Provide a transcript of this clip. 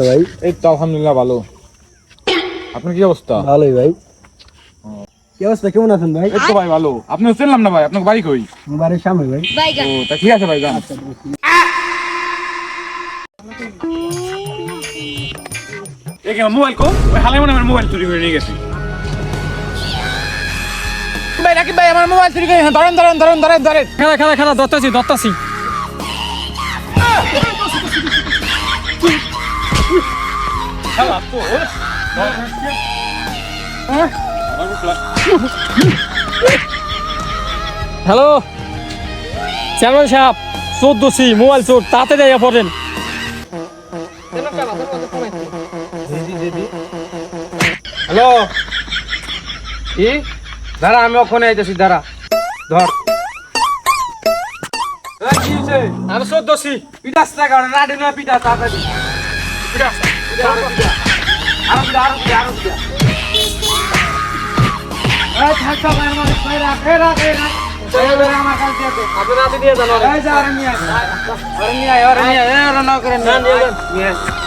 অবস্থা ভাই? এই তো আলহামদুলিল্লাহ ভালো। আপনার কি অবস্থা? ভালোই ভাই। কি অবস্থা, কেমন আছেন ভাই? এই তো ভাই ভালো। আপনি চিনলাম না ভাই, আপনার বাড়ি কই? বাড়ির সামনে ভাই। ও তা ঠিক আছে ভাই, যান। এই কি মোবাইল কো? ওই হালাই মনে আমার মোবাইল চুরি করে নিয়ে গেছে। ভাই রাকিব ভাই আমার মোবাইল চুরি করে, ধরেন ধরেন ধরেন ধরেন ধরেন। খেলা দত্তাছি। শালা তো হ্যালো চেয়ারম্যান সাহেব, 14 মোবাইল চোর, তাতে যাইয়া পড়েন। হ্যালো, কি? দাঁড়া, আমি ওখানে আইতেছি, দাঁড়া। ধর। কি হয়েছে? আমি 14 পিটাস না কারণ রাডি না পিটা তাড়াতাড়ি। আরো পিটা। এই থাক থাক রাখ। আমার কাছে আছে। আপনি রাতে দিয়ে জানো। এই যা আর নিয়ে আয়। আর নিয়ে আয়, না করেন। নিয়ে যান।